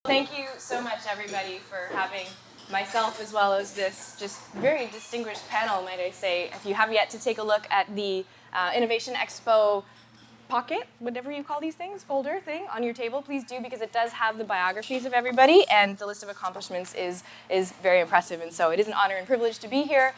Thank you so much, everybody, for having myself as well as this just very distinguished panel, might I say. If you have yet to take a look at the Innovation Expo pocket, whatever you call these things, folder thing on your table, please do, because it does have the biographies of everybody, and the list of accomplishments is very impressive. And so it is an honor and privilege to be here.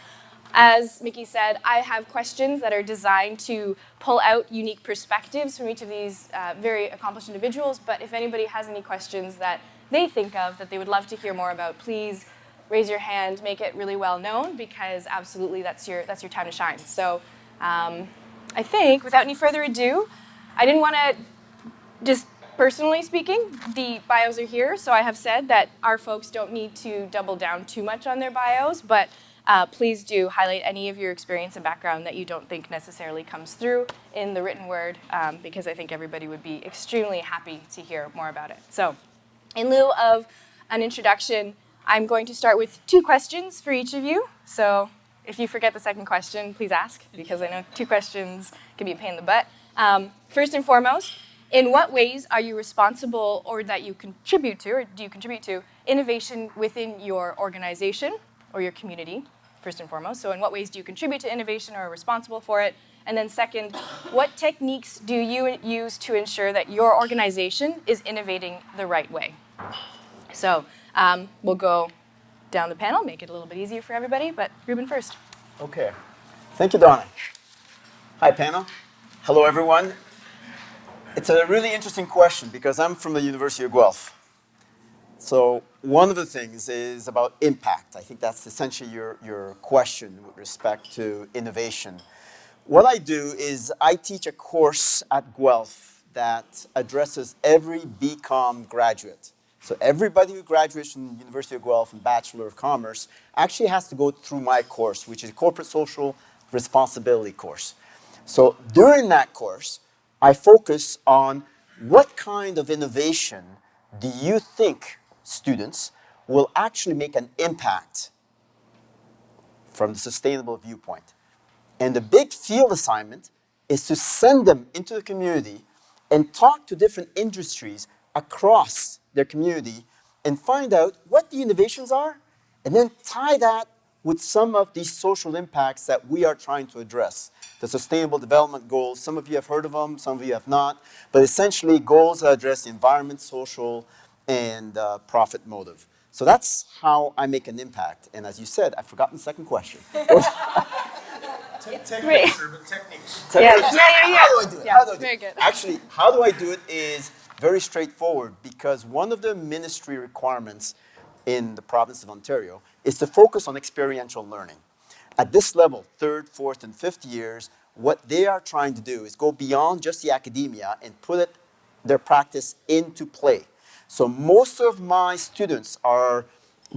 As Mickey said, I have questions that are designed to pull out unique perspectives from each of these very accomplished individuals, but if anybody has any questions that they think of that they would love to hear more about, please raise your hand, make it really well known, because absolutely that's your time to shine. So I think, without any further ado, I didn't want to, just personally speaking, the bios are here, so I have said that our folks don't need to double down too much on their bios, but please do highlight any of your experience and background that you don't think necessarily comes through in the written word, because I think everybody would be extremely happy to hear more about it. So, in lieu of an introduction, I'm going to start with 2 questions for each of you. So, if you forget the second question, please ask, because I know 2 questions can be a pain in the butt. First and foremost, in what ways are you responsible, or that you contribute to, or do you contribute to, innovation within your organization or your community, first and foremost? So in what ways do you contribute to innovation or are responsible for it? And then second, what techniques do you use to ensure that your organization is innovating the right way? So we'll go down the panel, make it a little bit easier for everybody, but Ruben first. Okay. Thank you, Donna. Hi, panel. Hello, everyone. It's a really interesting question because I'm from the University of Guelph. So one of the things is about impact. I think that's essentially your question with respect to innovation. What I do is I teach a course at Guelph that addresses every BCom graduate. So everybody who graduates from the University of Guelph and Bachelor of Commerce actually has to go through my course, which is a Corporate Social Responsibility course. So during that course, I focus on what kind of innovation do you think students will actually make an impact from the sustainable viewpoint. And the big field assignment is to send them into the community and talk to different industries across their community and find out what the innovations are, and then tie that with some of these social impacts that we are trying to address. The Sustainable Development Goals, some of you have heard of them, some of you have not, but essentially goals that address the environment, social, and profit motive. So that's how I make an impact. And as you said, I've forgotten the second question. Techniques, urban techniques. Yeah. How do I do it? Yeah, How do I do very it? good. Actually, how do I do it is very straightforward, because one of the ministry requirements in the province of Ontario is to focus on experiential learning. At this level, 3rd, 4th, and 5th years, what they are trying to do is go beyond just the academia and put their practice into play. So most of my students are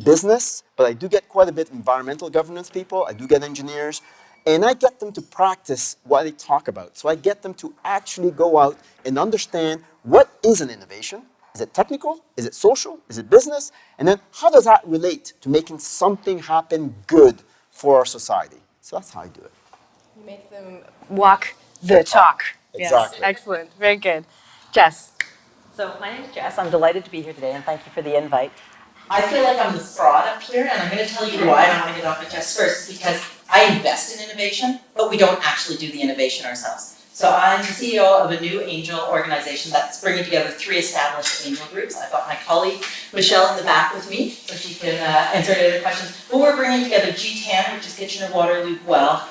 business, but I do get quite a bit of environmental governance people. I do get engineers. And I get them to practice what they talk about. So I get them to actually go out and understand what is an innovation. Is it technical? Is it social? Is it business? And then how does that relate to making something happen good for our society? So that's how I do it. You make them walk the talk. Exactly. Yes, excellent. Very good. Jess. So my name is Jess. I'm delighted to be here today, and thank you for the invite. I feel like I'm the fraud up here, and I'm going to tell you why I want to get off with Jess first, is because I invest in innovation, but we don't actually do the innovation ourselves. So I'm the CEO of a new angel organization that's bringing together 3 established angel groups. I've got my colleague Michelle in the back with me, so she can answer any other questions. But we're bringing together G10, which is Kitchener-Waterloo, Guelph,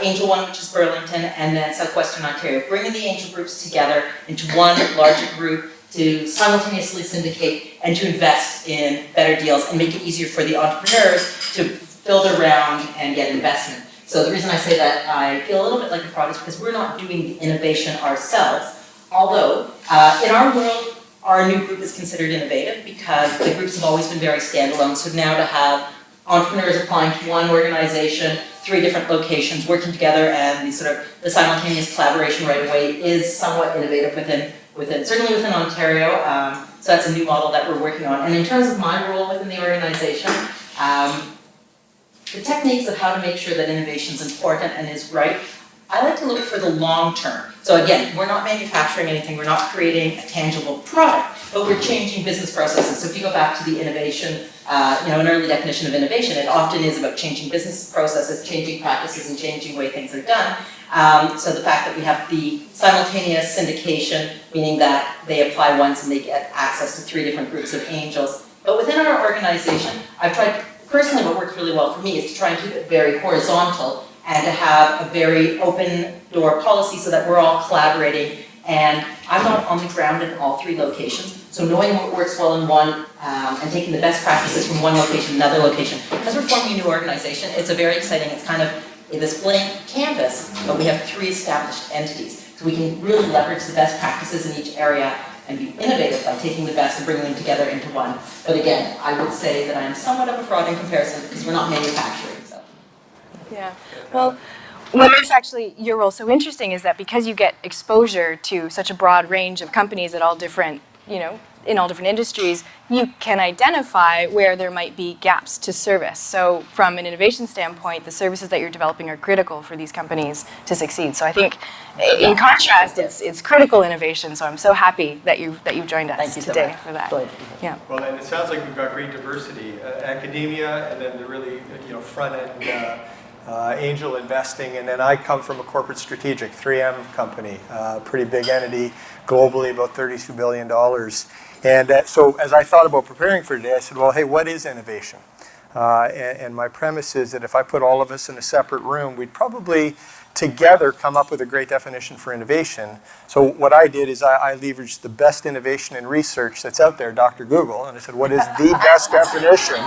Angel One, which is Burlington, and then Southwestern Ontario, bringing the angel groups together into one larger group to simultaneously syndicate and to invest in better deals and make it easier for the entrepreneurs to build around and get investment. So the reason I say that I feel a little bit like a fraud is because we're not doing the innovation ourselves, although in our world, our new group is considered innovative because the groups have always been very standalone. So now to have entrepreneurs applying to one organization, 3 different locations, working together, and the simultaneous collaboration right away is somewhat innovative certainly within Ontario. So that's a new model that we're working on. And in terms of my role within the organization, the techniques of how to make sure that innovation is important and is right I like to look for the long term. So again, we're not manufacturing anything, we're not creating a tangible product, but we're changing business processes. So if you go back to the innovation, an early definition of innovation, it often is about changing business processes, changing practices, and changing the way things are done. So the fact that we have the simultaneous syndication, meaning that they apply once and they get access to 3 different groups of angels. But within our organization, I've tried, personally what works really well for me is to try and keep it very horizontal and to have a very open door policy so that we're all collaborating. And I'm not on the ground in all 3 locations, so knowing what works well in one and taking the best practices from one location to another location. Because we're forming a new organization, it's a very exciting, it's kind of this blank canvas, but we have 3 established entities. So we can really leverage the best practices in each area and be innovative by taking the best and bringing them together into one. But again, I would say that I'm somewhat of a fraud in comparison because we're not manufacturing. So. Yeah. Well, what makes actually your role so interesting is that because you get exposure to such a broad range of companies at all different, in all different industries, you can identify where there might be gaps to service. So from an innovation standpoint, the services that you're developing are critical for these companies to succeed. So I think in contrast, it's critical innovation. So I'm so happy that you've joined us today for that. Yeah. Well, and it sounds like we've got great diversity, academia, and then the really front end angel investing, and then I come from a corporate strategic 3M company, pretty big entity globally, about $32 billion. And so as I thought about preparing for today, I said, well, hey, what is innovation? And my premise is that if I put all of us in a separate room, we'd probably together come up with a great definition for innovation. So what I did is I leveraged the best innovation and research that's out there, Dr. Google, and I said, what is the best definition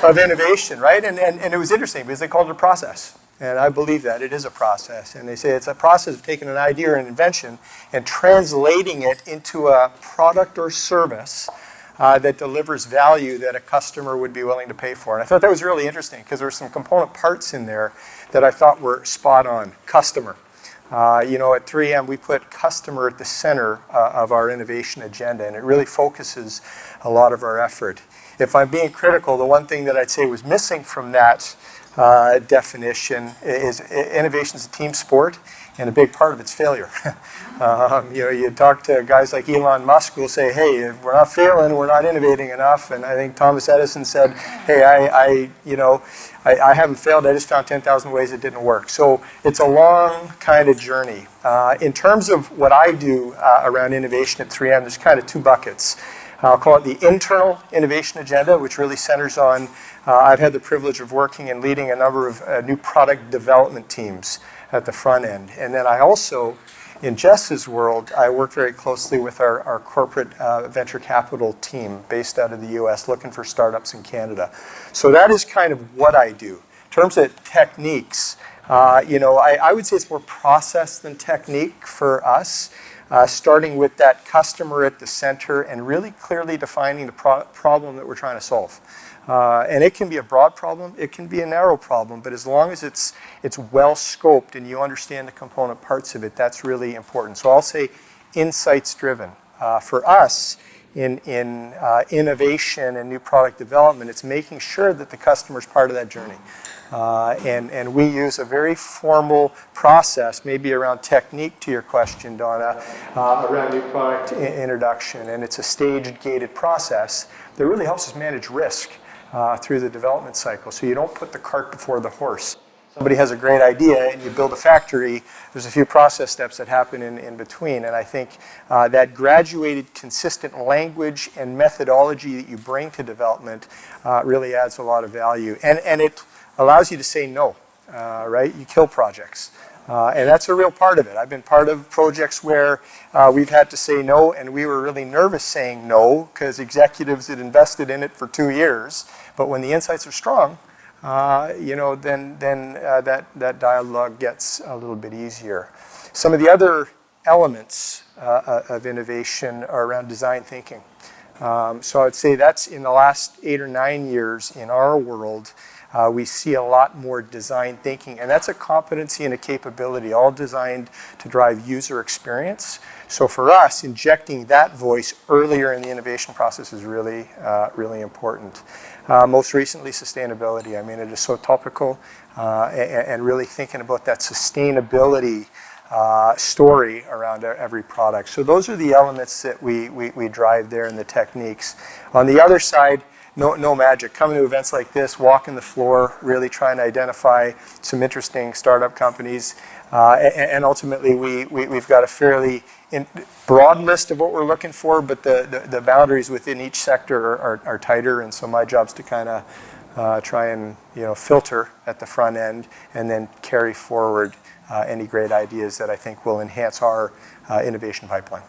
of innovation, right? And it was interesting because they called it a process. And I believe that it is a process. And they say it's a process of taking an idea or an invention and translating it into a product or service that delivers value that a customer would be willing to pay for. And I thought that was really interesting because there were some component parts in there that I thought were spot on. Customer. At 3M, we put customer at the center of our innovation agenda, and it really focuses a lot of our effort. If I'm being critical, the one thing that I'd say was missing from that definition is innovation is a team sport, and a big part of it's failure. You talk to guys like Elon Musk who will say, hey, if we're not failing, we're not innovating enough. And I think Thomas Edison said, hey, I haven't failed, I just found 10,000 ways it didn't work. So it's a long kind of journey. In terms of what I do around innovation at 3M, there's kind of 2 buckets. I'll call it the internal innovation agenda, which really centers on, I've had the privilege of working and leading a number of new product development teams at the front end. And then I also, in Jess's world, I work very closely with our corporate venture capital team based out of the US, looking for startups in Canada. So that is kind of what I do. In terms of techniques, I would say it's more process than technique for us. Starting with that customer at the center and really clearly defining the problem that we're trying to solve. And it can be a broad problem, it can be a narrow problem, but as long as it's well scoped and you understand the component parts of it, that's really important. So I'll say insights driven. For us, in innovation and new product development, it's making sure that the customer's part of that journey. And we use a very formal process, maybe around technique to your question, Donna, around new product introduction. And it's a stage-gated process that really helps us manage risk through the development cycle. So you don't put the cart before the horse. Somebody has a great idea and you build a factory, there's a few process steps that happen in between. And I think that graduated, consistent language and methodology that you bring to development really adds a lot of value. And it allows you to say no, right? You kill projects. And that's a real part of it. I've been part of projects where we've had to say no, and we were really nervous saying no because executives had invested in it for 2 years. But when the insights are strong, then that dialogue gets a little bit easier. Some of the other elements of innovation are around design thinking. So I'd say that's in the last 8 or 9 years in our world, We see a lot more design thinking, and that's a competency and a capability, all designed to drive user experience. So for us, injecting that voice earlier in the innovation process is really, really important. Most recently, sustainability. I mean, it is so topical, and really thinking about that sustainability story around every product. So those are the elements that we drive there in the techniques. On the other side, no magic. Coming to events like this, walking the floor, really trying to identify some interesting startup companies, and ultimately we've got a fairly broad list of what we're looking for, but the boundaries within each sector are tighter, and so my job's to kind of try and filter at the front end and then carry forward any great ideas that I think will enhance our innovation pipeline.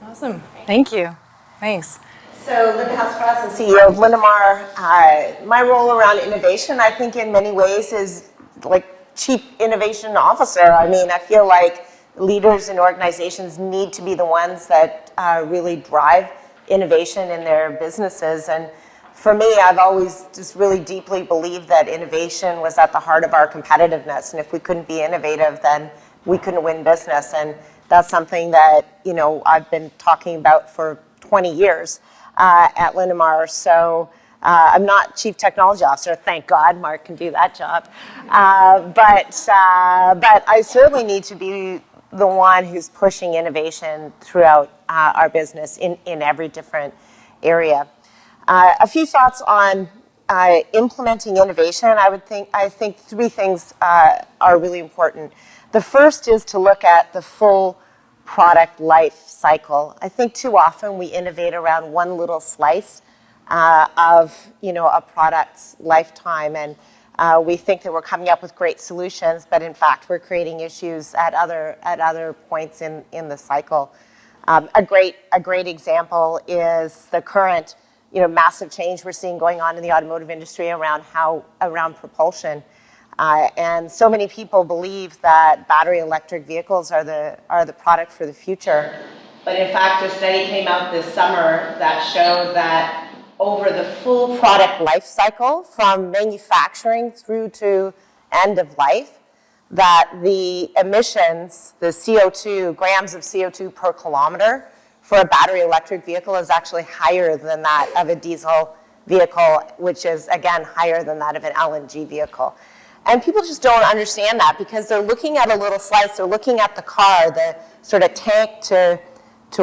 Awesome. Thank you. Thanks. So, Linda House-Frost, CEO of Linamar. My role around innovation, I think in many ways is like Chief Innovation Officer. I mean, I feel like leaders in organizations need to be the ones that really drive innovation in their businesses. And for me, I've always just really deeply believed that innovation was at the heart of our competitiveness. And if we couldn't be innovative, then we couldn't win business. And that's something that, I've been talking about for 20 years at Linamar. So I'm not Chief Technology Officer. Thank God Mark can do that job. But I certainly need to be the one who's pushing innovation throughout our business in every different area. A few thoughts on implementing innovation. I think three things are really important. The first is to look at the full product life cycle. I think too often we innovate around one little slice of a product's lifetime, and we think that we're coming up with great solutions, but in fact we're creating issues at other points in the cycle. A great example is the current massive change we're seeing going on in the automotive industry around propulsion. And so many people believe that battery electric vehicles are the product for the future. But in fact, a study came out this summer that showed that over the full product life cycle, from manufacturing through to end of life, that the emissions, the CO2, grams of CO2 per kilometer for a battery electric vehicle is actually higher than that of a diesel vehicle, which is, again, higher than that of an LNG vehicle. And people just don't understand that because they're looking at a little slice, they're looking at the car, the sort of tank to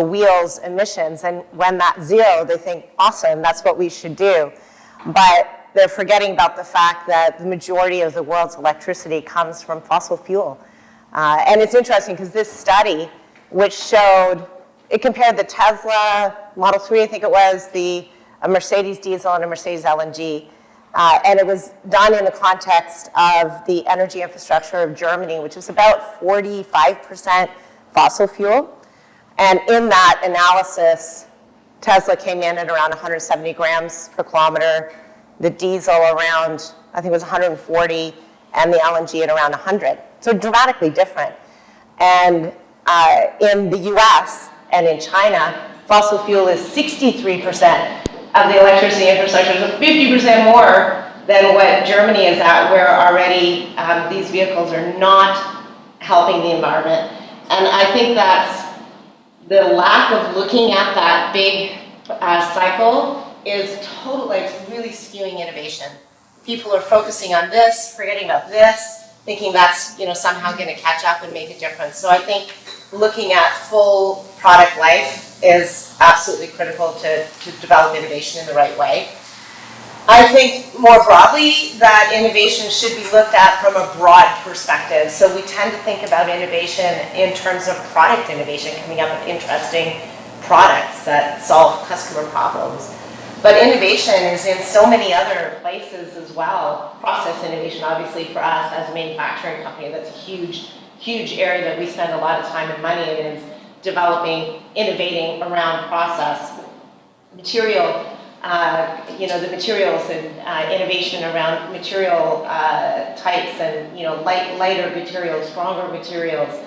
wheels emissions, and when that's zero, they think, awesome, that's what we should do. But they're forgetting about the fact that the majority of the world's electricity comes from fossil fuel. And it's interesting because this study, which showed, it compared the Tesla Model 3, I think it was, a Mercedes diesel and a Mercedes LNG. And it was done in the context of the energy infrastructure of Germany, which is about 45% fossil fuel. And in that analysis, Tesla came in at around 170 grams per kilometer, the diesel around, I think it was 140, and the LNG at around 100. So dramatically different. And in the US and in China, fossil fuel is 63% of the electricity infrastructure, so 50% more than what Germany is at, where already these vehicles are not helping the environment. And I think that's the lack of looking at that big cycle is totally, really skewing innovation. People are focusing on this, forgetting about this, thinking that's somehow going to catch up and make a difference. So I think looking at full product life is absolutely critical to develop innovation in the right way. I think more broadly that innovation should be looked at from a broad perspective. So we tend to think about innovation in terms of product innovation, coming up with interesting products that solve customer problems. But innovation is in so many other places as well. Process innovation, obviously, for us as a manufacturing company, that's a huge area that we spend a lot of time and money in, is developing, innovating around process. Material, the materials and innovation around material types and lighter materials, stronger materials.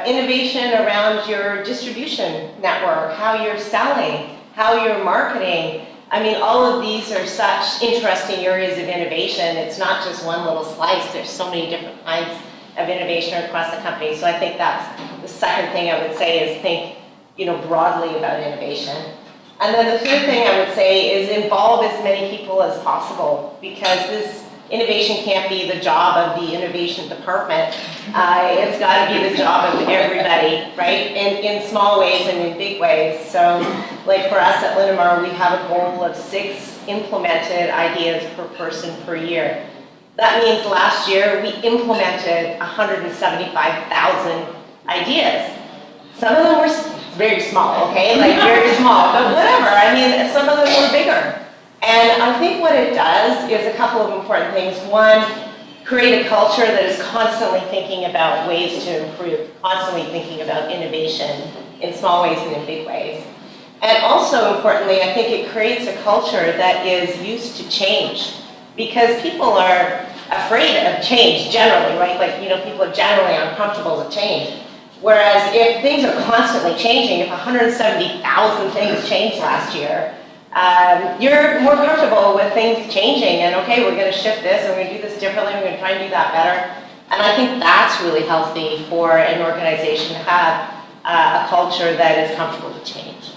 Innovation around your distribution network, how you're selling, how you're marketing, I mean, all of these are such interesting areas of innovation. It's not just one little slice. There's so many different kinds of innovation across the company. So I think that's the second thing I would say is think, broadly about innovation. And then the third thing I would say is involve as many people as possible, because this innovation can't be the job of the innovation department. It's got to be the job of everybody, right? In small ways and in big ways. So, like for us at Linamar, we have a goal of 6 implemented ideas per person per year. That means last year we implemented 175,000 ideas. Some of them were very small, okay? Like very small, but whatever. I mean, some of them were bigger. And I think what it does is a couple of important things. One, create a culture that is constantly thinking about ways to improve, constantly thinking about innovation in small ways and in big ways. And also importantly, I think it creates a culture that is used to change, because people are afraid of change generally, right? Like, people are generally uncomfortable with change. Whereas if things are constantly changing, if 170,000 things changed last year, you're more comfortable with things changing and, okay, we're going to shift this, and we're going to do this differently, we're going to try and do that better. And I think that's really healthy for an organization to have a culture that is comfortable with change.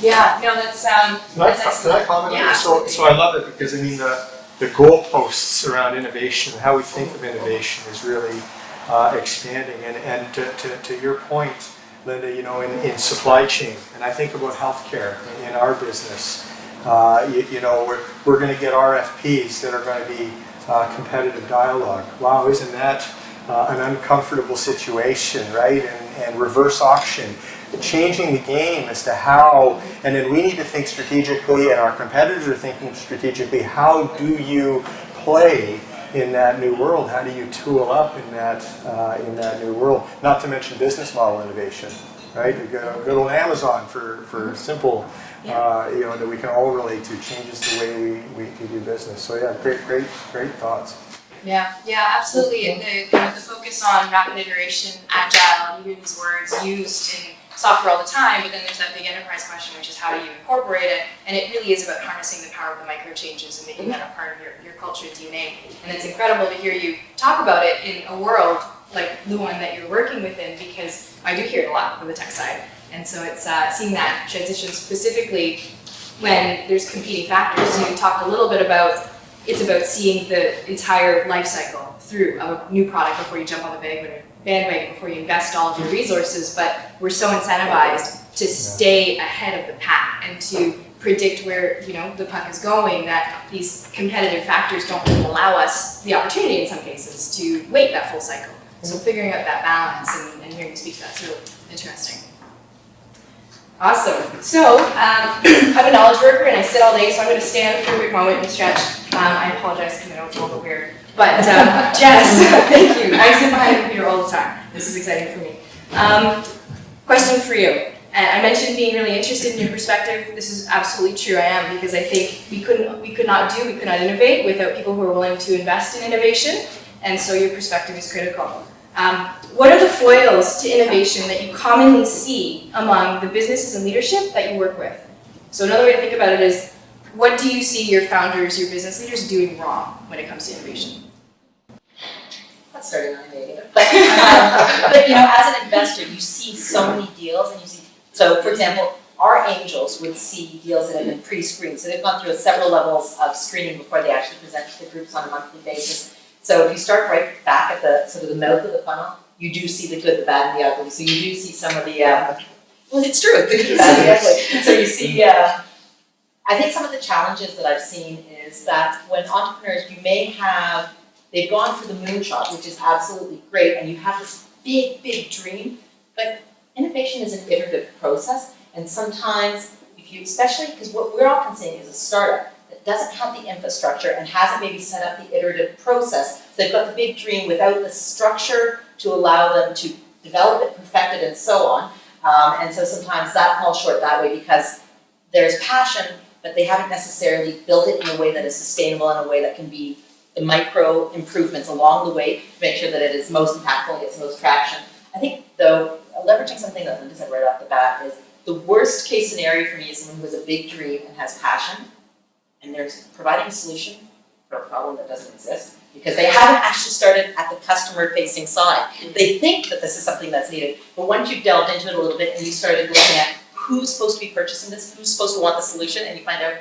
Yeah, no, that's Can I comment on this? So I love it, because I mean the goalposts around innovation, how we think of innovation is really expanding. And to your point, Linda, in supply chain, and I think about healthcare in our business. We're going to get RFPs that are going to be competitive dialogue. Wow, isn't that an uncomfortable situation, right? And reverse auction, changing the game as to how, and then we need to think strategically, and our competitors are thinking strategically, how do you play in that new world? How do you tool up in that new world? Not to mention business model innovation, right? You've got a good old Amazon for simple, that we can all relate to, changes the way we do business. So yeah, great thoughts. Yeah, absolutely. And the focus on rapid iteration, agile, you hear these words used in software all the time, but then there's that big enterprise question, which is how do you incorporate it? And it really is about harnessing the power of the micro changes and making that a part of your culture DNA. And it's incredible to hear you talk about it in a world like the one that you're working within, because I do hear it a lot on the tech side. And so it's seeing that transition specifically when there's competing factors. So you talked a little bit about, it's about seeing the entire life cycle through a new product before you jump on the bandwagon, before you invest all of your resources, but we're so incentivized to stay ahead of the pack and to predict where the puck is going, that these competitive factors don't really allow us the opportunity in some cases to wait that full cycle. So figuring out that balance and hearing you speak to that's really interesting. Awesome. So I'm a knowledge worker and I sit all day, so I'm going to stand for a quick moment and stretch. I apologize because I know it's a little bit weird. But Jess, thank you. I sit behind the computer all the time. This is exciting for me. Question for you. And I mentioned being really interested in your perspective. This is absolutely true. I am, because I think we could not innovate without people who are willing to invest in innovation. And so your perspective is critical. What are the foils to innovation that you commonly see among the businesses and leadership that you work with? So another way to think about it is, what do you see your founders, your business leaders doing wrong when it comes to innovation? That's starting on a negative. But as an investor, you see so many deals, and so for example, our angels would see deals that have been pre-screened. So they've gone through several levels of screening before they actually present to the groups on a monthly basis. So if you start right back at the sort of the mouth of the funnel, you do see the good, the bad, and the ugly. So you do see some of the, well, it's true, the good, the bad, and the ugly. So you see, I think some of the challenges that I've seen is that when entrepreneurs, they've gone for the moonshot, which is absolutely great, and you have this big, big dream, but innovation is an iterative process, and sometimes, especially because what we're often seeing is a startup that doesn't have the infrastructure and hasn't maybe set up the iterative process. So they've got the big dream without the structure to allow them to develop it, perfect it, and so on. And so sometimes that falls short that way because there's passion, but they haven't necessarily built it in a way that is sustainable, in a way that can be the micro improvements along the way to make sure that it is most impactful and gets the most traction. I think, though, leveraging something that Linda said right off the bat is The worst case scenario for me is someone who has a big dream and has passion, and they're providing a solution for a problem that doesn't exist, because they haven't actually started at the customer-facing side. They think that this is something that's needed, but once you've delved into it a little bit and you started looking at who's supposed to be purchasing this, who's supposed to want the solution, and you find out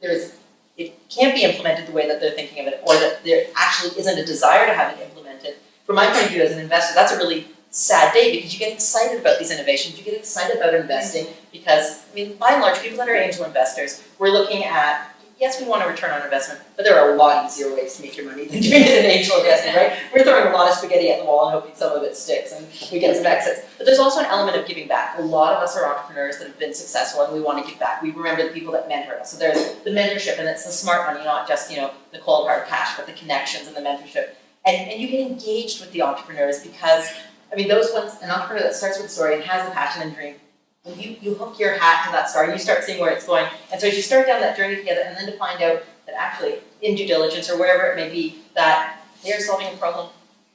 it can't be implemented the way that they're thinking of it, or that there actually isn't a desire to have it implemented. From my point of view as an investor, that's a really sad day, because you get excited about these innovations, you get excited about investing, because, I mean, by and large, people that are angel investors, we're looking at, yes, we want a return on investment, but there are a lot easier ways to make your money than doing it in angel investing, right? We're throwing a lot of spaghetti at the wall and hoping some of it sticks and we get some exits. But there's also an element of giving back. A lot of us are entrepreneurs that have been successful and we want to give back. We remember the people that mentor us. So there's the mentorship, and it's the smart money, not just, the cold hard cash, but the connections and the mentorship. And you get engaged with the entrepreneurs, because, I mean, those ones, an entrepreneur that starts with a story and has the passion and dream, when you hook your hat to that story, and you start seeing where it's going. And so as you start down that journey together, and then to find out that actually in due diligence or wherever it may be, that they're solving a problem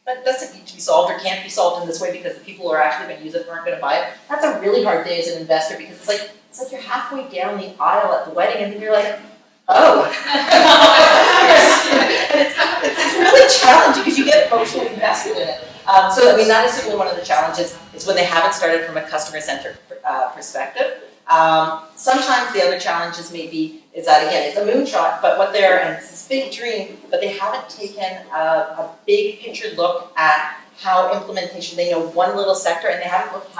that doesn't need to be solved or can't be solved in this way because the people who are actually going to use it aren't going to buy it, that's a really hard day as an investor, because it's like you're halfway down the aisle at the wedding and then you're like, oh. And it's really challenging because you get emotionally invested in it. So, I mean, that is certainly one of the challenges, is when they haven't started from a customer-centered perspective. Sometimes the other challenges maybe is that, again, it's a moonshot, but and it's this big dream, but they haven't taken a big picture look at how implementation, they know one little sector, and they haven't looked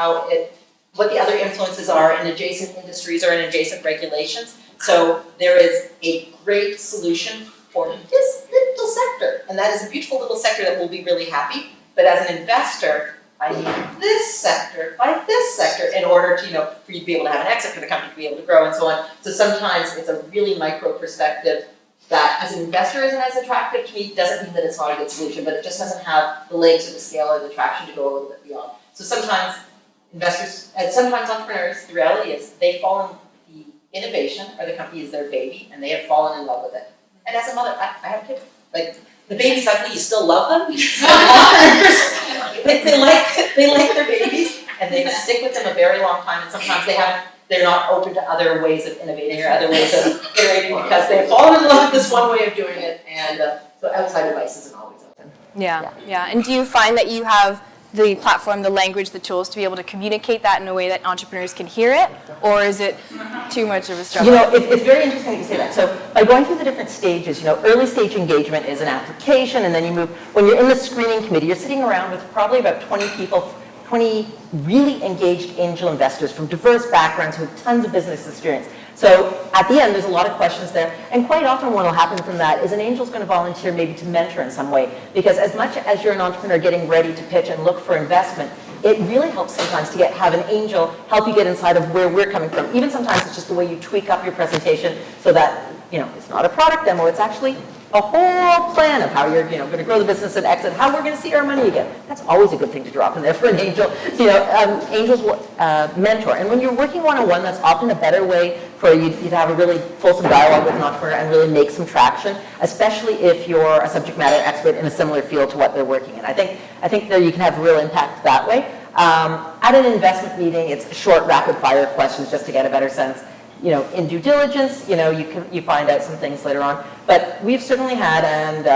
what the other influences are in adjacent industries or in adjacent regulations. So there is a great solution for this little sector, and that is a beautiful little sector that will be really happy. But as an investor, I need this sector by this sector in order to, for you to be able to have an exit, for the company to be able to grow and so on. So sometimes it's a really micro perspective that as an investor isn't as attractive to me. Doesn't mean that it's not a good solution, but it just doesn't have the legs or the scale or the traction to go a little bit beyond. So sometimes investors, and sometimes entrepreneurs, the reality is they fall in the innovation, or the company is their baby, and they have fallen in love with it. And as a mother, I have kids. Like, the baby's ugly, you still love them. they like their babies, and they stick with them a very long time. And sometimes they're not open to other ways of innovating or other ways of iterating, because they've fallen in love with this one way of doing it. And so outside advice isn't always open. Yeah. And do you find that you have the platform, the language, the tools to be able to communicate that in a way that entrepreneurs can hear it, or is it too much of a struggle? It's very interesting that you say that. So by going through the different stages, early stage engagement is an application, and then you move, when you're in the screening committee, you're sitting around with probably about 20 people, 20 really engaged angel investors from diverse backgrounds who have tons of business experience. So at the end, there's a lot of questions there, and quite often what will happen from that is an angel's going to volunteer maybe to mentor in some way, because as much as you're an entrepreneur getting ready to pitch and look for investment, it really helps sometimes to have an angel help you get inside of where we're coming from. Even sometimes it's just the way you tweak up your presentation so that, it's not a product demo, it's actually a whole plan of how you're, going to grow the business and exit, how we're going to see our money again. That's always a good thing to drop in there for an angel. Angels will mentor. And when you're working one-on-one, that's often a better way for you to have a really fulsome dialogue with an entrepreneur and really make some traction, especially if you're a subject matter expert in a similar field to what they're working in. I think there you can have a real impact that way. At an investment meeting, it's short, rapid-fire questions just to get a better sense. In due diligence, you find out some things later on. But we've certainly had, and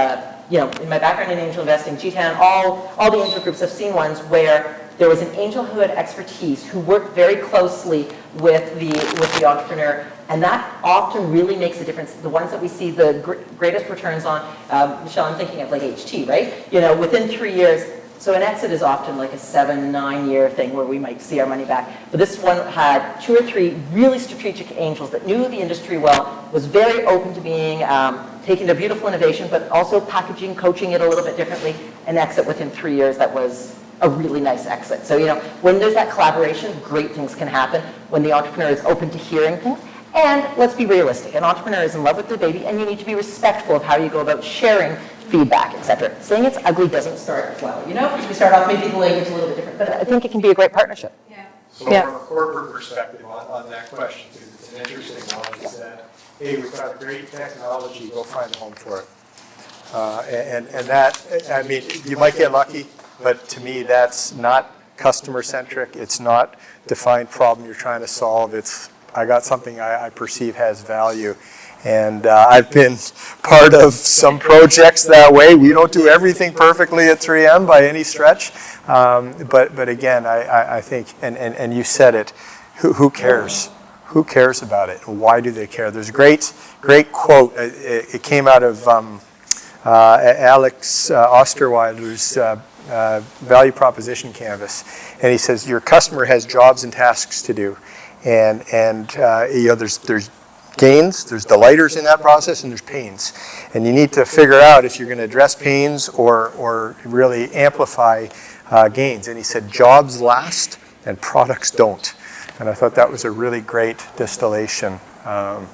in my background in angel investing, GTAN, all the angel groups, I've seen ones where there was an angel who had expertise, who worked very closely with the entrepreneur, and that often really makes a difference. The ones that we see the greatest returns on, Michelle, I'm thinking of like HT, right? Within 3 years. So an exit is often like a 7-9 year thing where we might see our money back. But this one had 2 or 3 really strategic angels that knew the industry well, was very open to being, taking a beautiful innovation, but also packaging, coaching it a little bit differently, an exit within 3 years that was a really nice exit. So, when there's that collaboration, great things can happen when the entrepreneur is open to hearing things. And let's be realistic, an entrepreneur is in love with their baby, and you need to be respectful of how you go about sharing feedback, etc. Saying it's ugly doesn't start well, We start off maybe the language a little bit different, but I think it can be a great partnership. So from a corporate perspective on that question, because it's an interesting one, is that, hey, we've got great technology, go find a home for it. And that, I mean, you might get lucky, but to me, that's not customer-centric. It's not defined problem you're trying to solve. It's, I got something I perceive has value. And I've been part of some projects that way. We don't do everything perfectly at 3M by any stretch. But again, I think, and you said it, who cares? Who cares about it? Why do they care? There's a great quote. It came out of Alex Osterweiler's value proposition canvas. And he says, your customer has jobs and tasks to do. And you know, there's gains, there's delighters in that process, and there's pains. And you need to figure out if you're going to address pains or really amplify gains. And he said, jobs last and products don't. And I thought that was a really great distillation from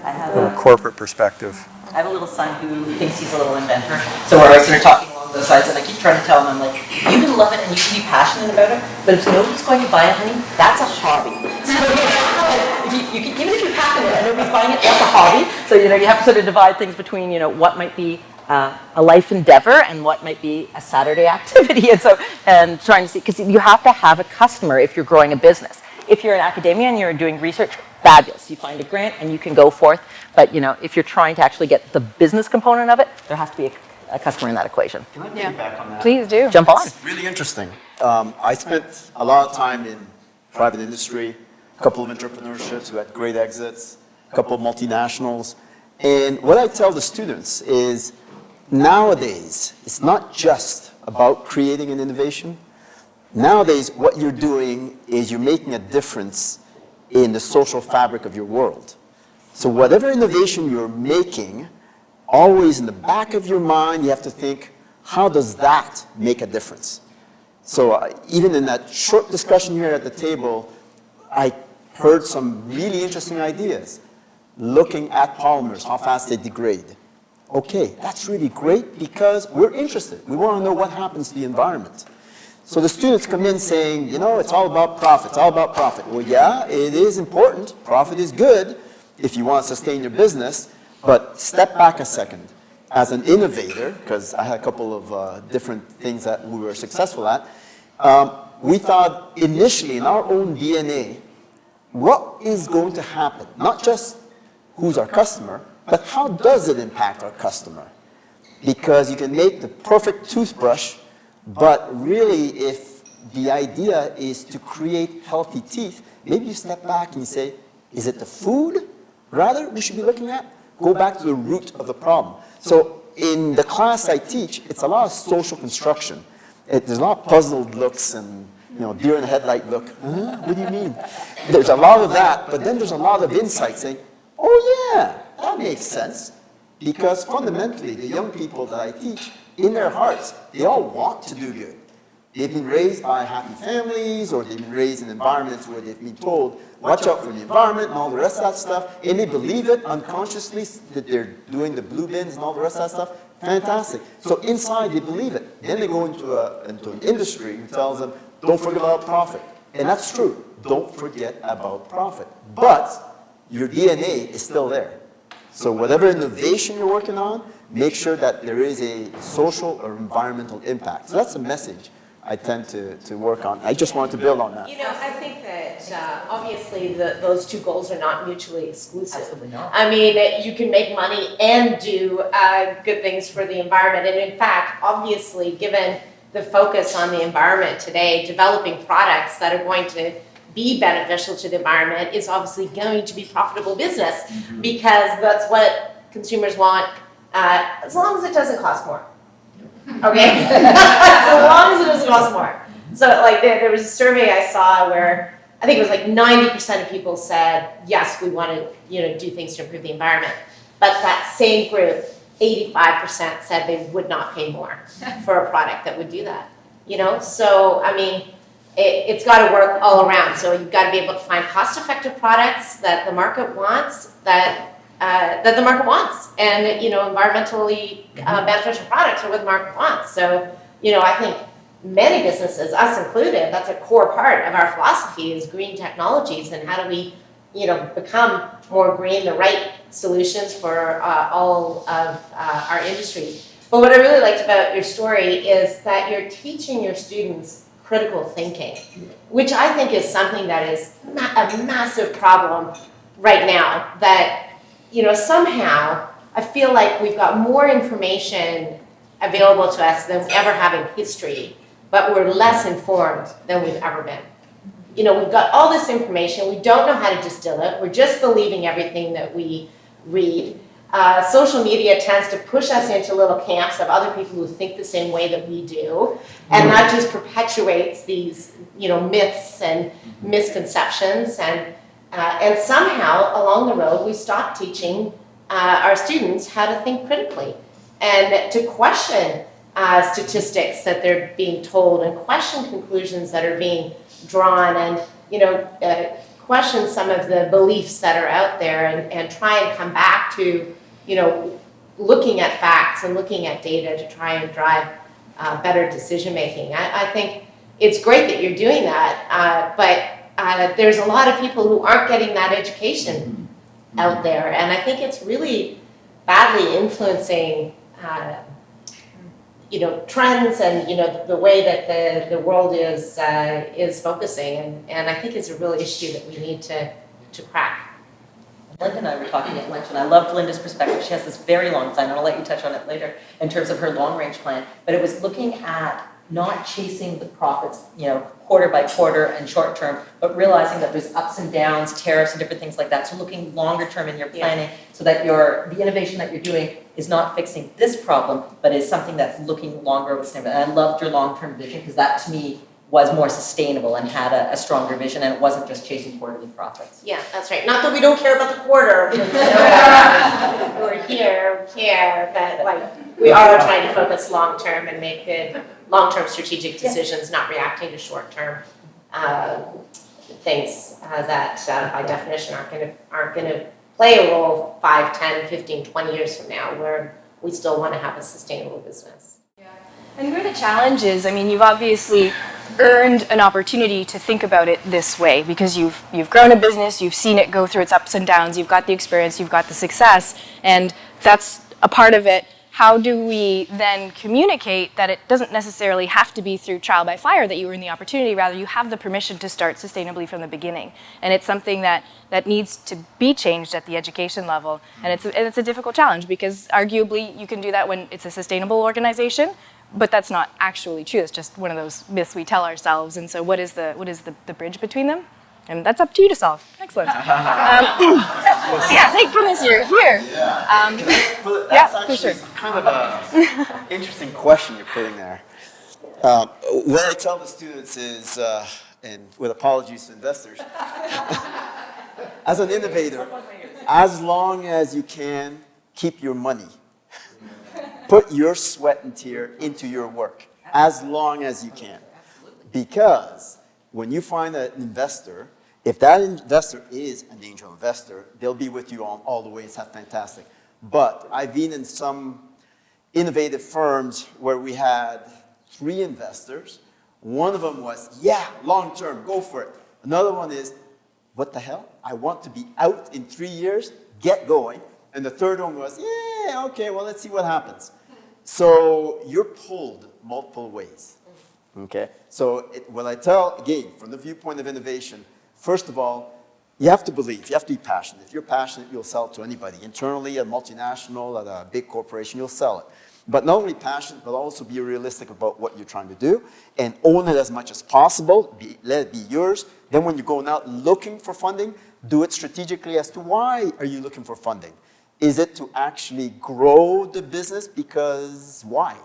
a corporate perspective. I have a little son who thinks he's a little inventor. So we're always sort of talking along those sides, and I keep trying to tell him, I'm like, you can love it and you can be passionate about it, but if nobody's going to buy it, honey, that's a hobby. So even if you're passionate and nobody's buying it, that's a hobby. So you have to sort of divide things between what might be a life endeavor and what might be a Saturday activity, and trying to see, because you have to have a customer if you're growing a business. If you're in academia and you're doing research, fabulous. You find a grant and you can go forth. But if you're trying to actually get the business component of it, there has to be a customer in that equation. Can I piggyback on that? Please do. Jump on. It's really interesting. I spent a lot of time in private industry, a couple of entrepreneurships who had great exits, a couple of multinationals. And what I tell the students is nowadays, it's not just about creating an innovation. Nowadays, what you're doing is you're making a difference in the social fabric of your world. So whatever innovation you're making, always in the back of your mind, you have to think, how does that make a difference? So even in that short discussion here at the table, I heard some really interesting ideas. Looking at polymers, how fast they degrade. Okay, that's really great because we're interested. We want to know what happens to the environment. So the students come in saying, it's all about profit, it's all about profit. Well, yeah, it is important. Profit is good if you want to sustain your business, but step back a second. As an innovator, because I had a couple of different things that we were successful at, we thought initially in our own DNA, what is going to happen? Not just who's our customer, but how does it impact our customer? Because you can make the perfect toothbrush, but really, if the idea is to create healthy teeth, maybe you step back and you say, is it the food, rather, we should be looking at? Go back to the root of the problem. So in the class I teach, it's a lot of social construction. There's a lot of puzzled looks and deer in the headlight look. Huh? What do you mean? There's a lot of that, but then there's a lot of insight saying, oh yeah, that makes sense. Because fundamentally, the young people that I teach, in their hearts, they all want to do good. They've been raised by happy families, or they've been raised in environments where they've been told, watch out for the environment and all the rest of that stuff, and they believe it unconsciously that they're doing the blue bins and all the rest of that stuff. Fantastic. So inside, they believe it. Then they go into an industry who tells them, don't forget about profit. And that's true. Don't forget about profit. But your DNA is still there. So whatever innovation you're working on, make sure that there is a social or environmental impact. So that's a message I tend to work on. I just wanted to build on that. I think that obviously those two goals are not mutually exclusive. Absolutely not. I mean, you can make money and do good things for the environment. And in fact, obviously, given the focus on the environment today, developing products that are going to be beneficial to the environment is obviously going to be profitable business because that's what consumers want, as long as it doesn't cost more. Okay? As long as it doesn't cost more. So like there was a survey I saw where I think it was like 90% of people said, yes, we want to do things to improve the environment. But that same group, 85% said they would not pay more for a product that would do that. So I mean, it's got to work all around. So you've got to be able to find cost-effective products that the market wants, that the market wants, and environmentally beneficial products are what the market wants. So I think many businesses, us included, that's a core part of our philosophy is green technologies and how do we become more green, the right solutions for all of our industries. But what I really liked about your story is that you're teaching your students critical thinking, which I think is something that is a massive problem right now. That, you know, somehow I feel like we've got more information available to us than we ever have in history, but we're less informed than we've ever been. You know, we've got all this information, we don't know how to distill it, we're just believing everything that we read. Social media tends to push us into little camps of other people who think the same way that we do, and that just perpetuates these, you know, myths and misconceptions, and somehow along the road we stop teaching our students how to think critically and to question statistics that they're being told, and question conclusions that are being drawn, and, you know, question some of the beliefs that are out there, and try and come back to, you know, looking at facts and looking at data to try and drive better decision making. I think it's great that you're doing that, but there's a lot of people who aren't getting that education out there, and I think it's really badly influencing you know, trends, and, you know, the way that the world is focusing, and I think it's a real issue that we need to crack. Linda and I were talking at lunch, and I loved Linda's perspective. She has this very long plan, and I'll let you touch on it later, in terms of her long-range plan. But it was looking at not chasing the profits, you know, quarter by quarter and short term, but realizing that there's ups and downs, tariffs and different things like that. So looking longer term in your planning, so that the innovation that you're doing is not fixing this problem, but is something that's looking longer with sustainable. And I loved your long-term vision, because that to me was more sustainable and had a stronger vision, and it wasn't just chasing quarterly profits. Yeah, that's right. Not that we don't care about the quarter. We're here, we care, but like, we are trying to focus long-term and make good long-term strategic decisions, not reacting to short-term things that by definition aren't gonna play a role 5, 10, 15, 20 years from now, where we still want to have a sustainable business. Yeah. And where the challenge is, I mean, you've obviously earned an opportunity to think about it this way, because you've grown a business, you've seen it go through its ups and downs, you've got the experience, you've got the success, and that's a part of it. How do we then communicate that it doesn't necessarily have to be through trial by fire that you earn the opportunity, rather you have the permission to start sustainably from the beginning. And it's something that needs to be changed at the education level. And it's a difficult challenge, because arguably you can do that when it's a sustainable organization, but that's not actually true. It's just one of those myths we tell ourselves. And so what is the bridge between them? And that's up to you to solve. Excellent. Yeah, thank goodness you're here. That's actually kind of an interesting question you're putting there. What I tell the students is, and with apologies to investors, as an innovator, as long as you can, keep your money. Put your sweat and tear into your work, as long as you can. Because when you find an investor, if that investor is an angel investor, they'll be with you all the way. It's fantastic. But I've been in some innovative firms where we had 3 investors. One of them was, yeah, long term, go for it. Another one is, what the hell? I want to be out in 3 years, get going. And the third one was, yeah, okay, well, let's see what happens. So you're pulled multiple ways. Okay? So what I tell, again, from the viewpoint of innovation, first of all, you have to believe, you have to be passionate. If you're passionate, you'll sell it to anybody. Internally, a multinational, at a big corporation, you'll sell it. But not only passionate, but also be realistic about what you're trying to do and own it as much as possible. Let it be yours. Then when you're going out looking for funding, do it strategically as to why are you looking for funding. Is it to actually grow the business? Because why?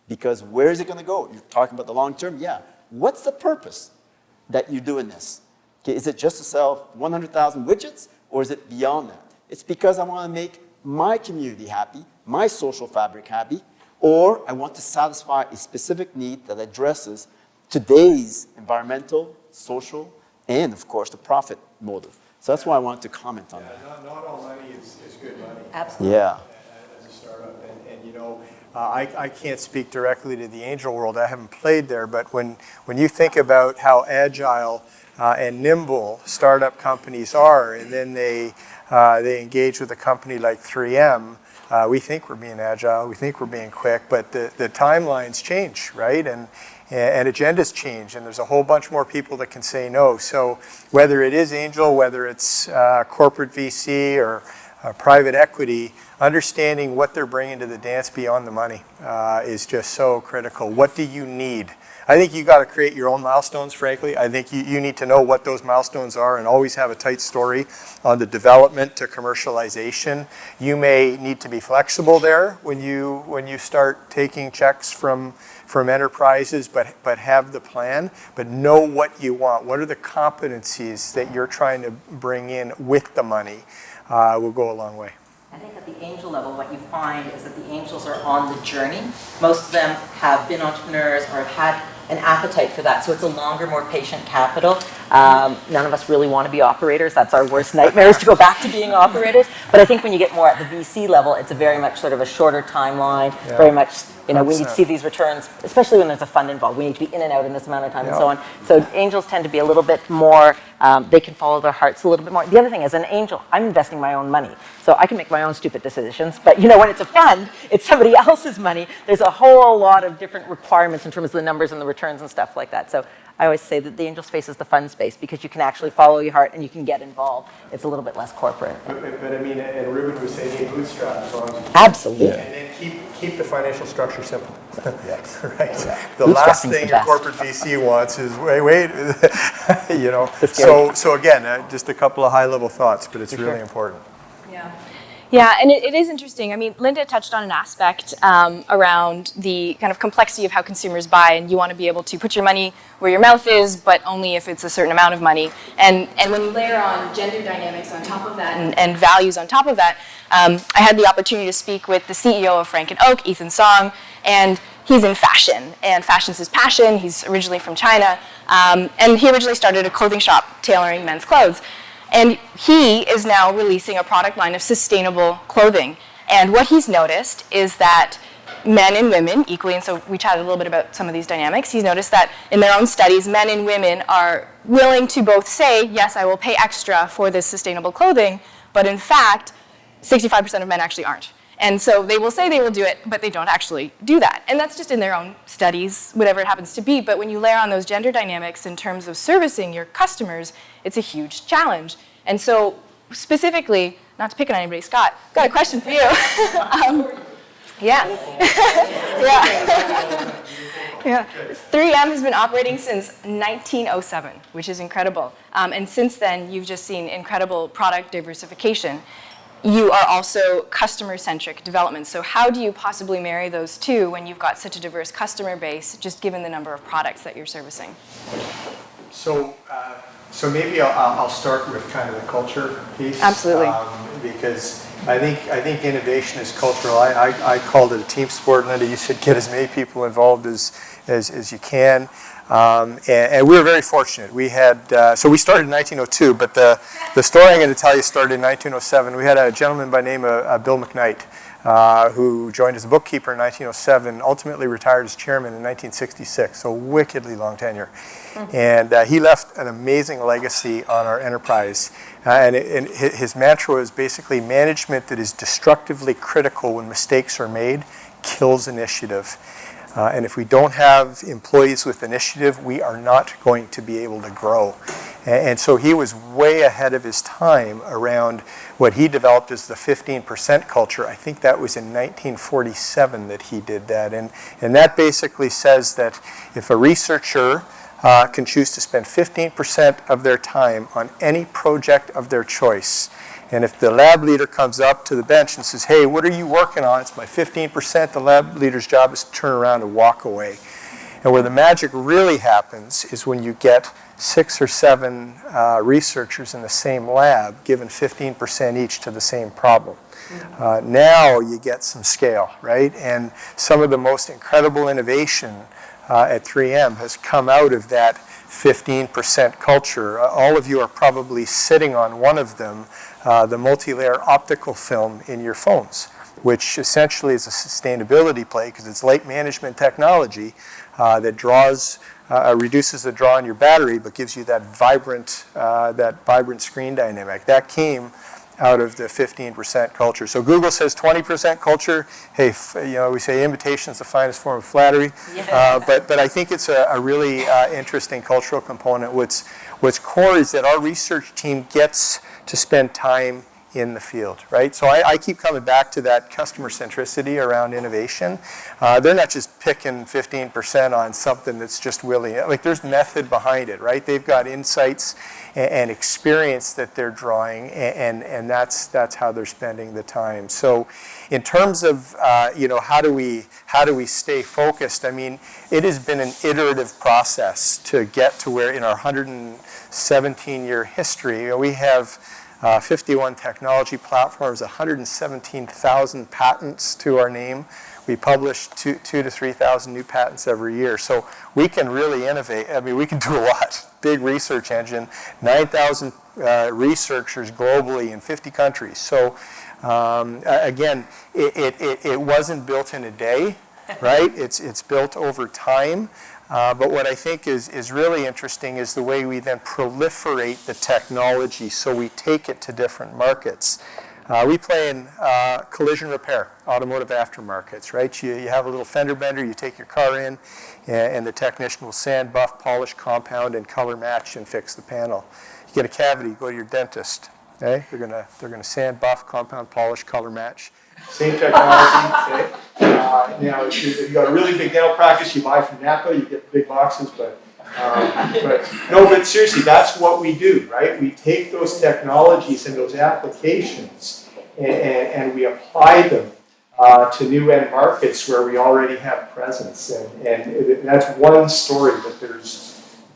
Because where is it going to go? You're talking about the long term? Yeah. What's the purpose that you're doing this? Okay, is it just to sell 100,000 widgets, or is it beyond that? It's because I want to make my community happy, my social fabric happy, or I want to satisfy a specific need that addresses today's environmental, social, and of course the profit motive. So that's why I wanted to comment on that. Not all money is good money. Absolutely. Yeah. As a startup, and you know, I can't speak directly to the angel world. I haven't played there, but when you think about how agile and nimble startup companies are, and then they engage with a company like 3M, we think we're being agile, we think we're being quick, but the timelines change, right? and agendas change, and there's a whole bunch more people that can say no. So whether it is angel, whether it's corporate VC or private equity, understanding what they're bringing to the dance beyond the money is just so critical. What do you need? I think you got to create your own milestones, frankly. I think you need to know what those milestones are and always have a tight story on the development to commercialization. You may need to be flexible there when you start taking checks from enterprises, but have the plan, but know what you want. What are the competencies that you're trying to bring in with the money will go a long way. I think at the angel level, what you find is that the angels are on the journey. Most of them have been entrepreneurs or have had an appetite for that. So it's a longer, more patient capital. None of us really want to be operators. That's our worst nightmare, is to go back to being operators. But I think when you get more at the VC level, it's a very much sort of a shorter timeline, very much, we need to see these returns, especially when there's a fund involved. We need to be in and out in this amount of time and so on. So angels tend to be a little bit more, they can follow their hearts a little bit more. The other thing is, an angel, I'm investing my own money. So I can make my own stupid decisions. But when it's a fund, it's somebody else's money. There's a whole lot of different requirements in terms of the numbers and the returns and stuff like that. So I always say that the angel space is the fun space because you can actually follow your heart and you can get involved. It's a little bit less corporate. But I mean, and Ruben was saying, bootstrap as long as you can. Absolutely. And then keep the financial structure simple. Yes. Right. Yeah. The last thing your corporate VC wants is, wait, So again, just a couple of high-level thoughts, but it's really important. Yeah. Yeah, and it is interesting. I mean, Linda touched on an aspect around the kind of complexity of how consumers buy, and you want to be able to put your money where your mouth is, but only if it's a certain amount of money. And when you layer on gender dynamics on top of that and values on top of that, I had the opportunity to speak with the CEO of Frank & Oak, Ethan Song, and he's in fashion, and fashion's his passion. He's originally from China, and he originally started a clothing shop tailoring men's clothes. And he is now releasing a product line of sustainable clothing. And what he's noticed is that men and women equally, and so we chatted a little bit about some of these dynamics, he's noticed that in their own studies, men and women are willing to both say, yes, I will pay extra for this sustainable clothing, but in fact, 65% of men actually aren't. And so they will say they will do it, but they don't actually do that. And that's just in their own studies, whatever it happens to be. But when you layer on those gender dynamics in terms of servicing your customers, it's a huge challenge. And so specifically, not to pick on anybody, Scott, got a question for you. Yeah. 3M has been operating since 1907, which is incredible. And since then, you've just seen incredible product diversification. You are also customer-centric development. So how do you possibly marry those two when you've got such a diverse customer base, just given the number of products that you're servicing? So maybe I'll start with kind of the culture piece. Absolutely. Because I think innovation is cultural. I called it a team sport. Linda, you said get as many people involved as you can. And we were very fortunate. We had, so we started in 1902, but the story I'm going to tell you started in 1907. We had a gentleman by the name of Bill McKnight, who joined as a bookkeeper in 1907, ultimately retired as chairman in 1966, so wickedly long tenure. And he left an amazing legacy on our enterprise. And his mantra was basically management that is destructively critical when mistakes are made kills initiative. And if we don't have employees with initiative, we are not going to be able to grow. And so he was way ahead of his time around what he developed as the 15% culture. I think that was in 1947 that he did that. And that basically says that if a researcher can choose to spend 15% of their time on any project of their choice, and if the lab leader comes up to the bench and says, hey, what are you working on? It's my 15%. The lab leader's job is to turn around and walk away. And where the magic really happens is when you get 6 or 7 researchers in the same lab given 15% each to the same problem. Now you get some scale, right? And some of the most incredible innovation at 3M has come out of that 15% culture. All of you are probably sitting on one of them, the multi-layer optical film in your phones, which essentially is a sustainability play because it's light management technology that reduces the draw on your battery but gives you that vibrant screen dynamic. That came out of the 15% culture. So Google says 20% culture. Hey, we say imitation is the finest form of flattery. But I think it's a really interesting cultural component. What's core is that our research team gets to spend time in the field, right? So I keep coming back to that customer centricity around innovation. They're not just picking 15% on something that's just willy. Like there's method behind it, right? They've got insights and experience that they're drawing, and that's how they're spending the time. So, in terms of how do we stay focused? I mean, it has been an iterative process to get to where in our 117-year history we have 51 technology platforms, 117,000 patents to our name. We publish 2,000 to 3,000 new patents every year. So we can really innovate. I mean, we can do a lot. Big research engine, 9,000 researchers globally in 50 countries. So again, it wasn't built in a day, right? It's built over time. But what I think is really interesting is the way we then proliferate the technology so we take it to different markets. We play in collision repair, automotive aftermarkets, right? You have a little fender bender, you take your car in, and the technician will sand, buff, polish, compound, and color match and fix the panel. You get a cavity, you go to your dentist. Okay? They're gonna sand, buff, compound, polish, color match. Same technology. Okay? Now, if you got a really big dental practice, you buy from Napa, you get the big boxes, but seriously, that's what we do, right? We take those technologies and those applications and we apply them to new end markets where we already have presence. And that's one story, but there's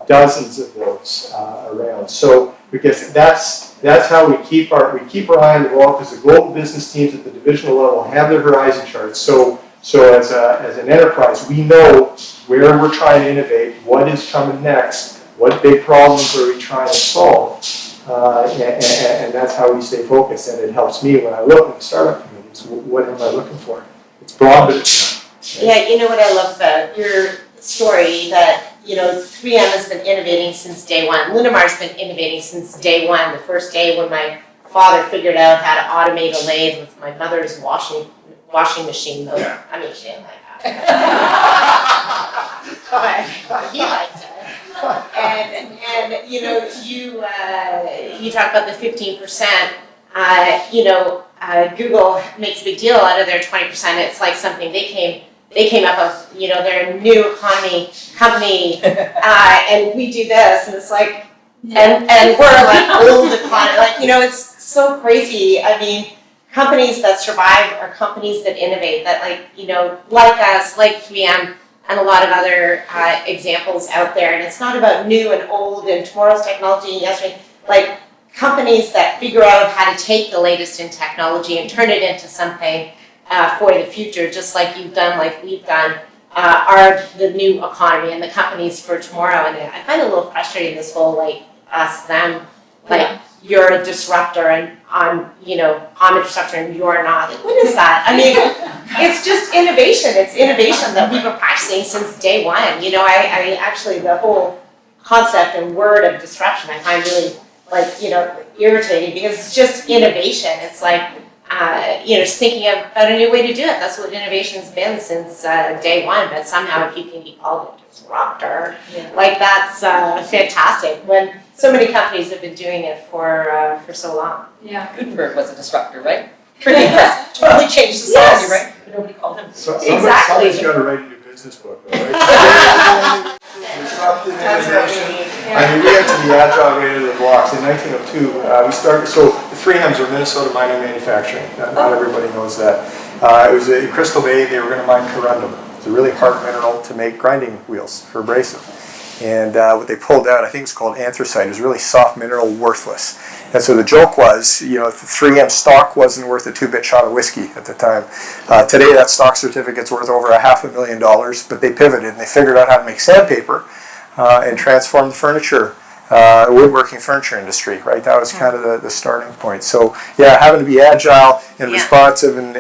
dozens of those around. So because that's how we keep our eye on the ball, because the global business teams at the divisional level have their horizon charts. So as an enterprise, we know where we're trying to innovate, what is coming next, what big problems are we trying to solve, and that's how we stay focused. And it helps me when I look at the startup communities. What am I looking for? It's broad, but it's not. Yeah, you know what I love about your story, that 3M has been innovating since day one. Linamar's been innovating since day one. The first day when my father figured out how to automate a lathe with my mother's washing machine motor. Yeah. I mean, she didn't like that. But he liked it. And you talk about the 15%. Google makes a big deal out of their 20%. It's like something they came up with. They're a new economy company, and we do this, and it's like, and we're like old economy. Like it's so crazy. I mean, companies that survive are companies that innovate. That like us, like 3M. And a lot of other examples out there. And it's not about new and old and tomorrow's technology and yesterday. Like companies that figure out how to take the latest in technology and turn it into something for the future, just like you've done, like we've done, are the new economy and the companies for tomorrow. And I find it a little frustrating, this whole like us, them, like you're a disruptor and I'm a disruptor and you're not. Like, what is that? I mean, it's just innovation. It's innovation that we've been practicing since day one. I actually, the whole concept and word of disruption I find really irritating, because it's just innovation. It's like, just thinking about a new way to do it. That's what innovation's been since day one. But somehow if you can be called a disruptor, that's fantastic. When so many companies have been doing it for so long. Yeah, Gutenberg was a disruptor, right? Pretty impressive. Totally changed society, right? But nobody called him. Exactly. Somebody's got to write a new business book, though, right? Disruptive innovation. I mean, we have to be agile right out of the blocks. In 1902, we started. So the 3Ms are Minnesota Mining Manufacturing. Not everybody knows that. It was in Crystal Bay. They were going to mine corundum. It's a really hard mineral to make grinding wheels for abrasive. And what they pulled out, I think it's called anthracite. It was really soft mineral, worthless. And so the joke was, if the 3M stock wasn't worth a 2-bit shot of whiskey at the time. Today that stock certificate's worth over $500,000, but they pivoted and they figured out how to make sandpaper and transform the furniture, woodworking furniture industry, right? That was kind of the starting point. So having to be agile and responsive. And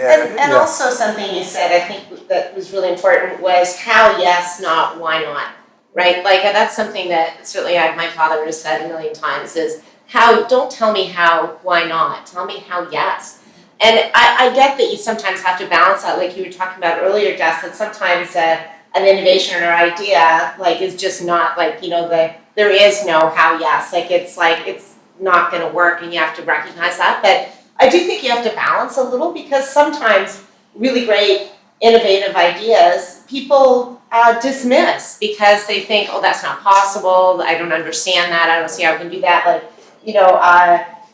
also something you said, I think that was really important, was how yes, not why not. Right, like that's something that certainly my father has said a million times, is how, don't tell me how, why not, tell me how yes. And I get that you sometimes have to balance that, like you were talking about earlier, Jess, that sometimes an innovation or idea like is just not like, there is no how yes, it's not gonna work and you have to recognize that. But I do think you have to balance a little because sometimes really great innovative ideas people dismiss because they think, oh, that's not possible, I don't understand that, I don't see how we can do that. Like,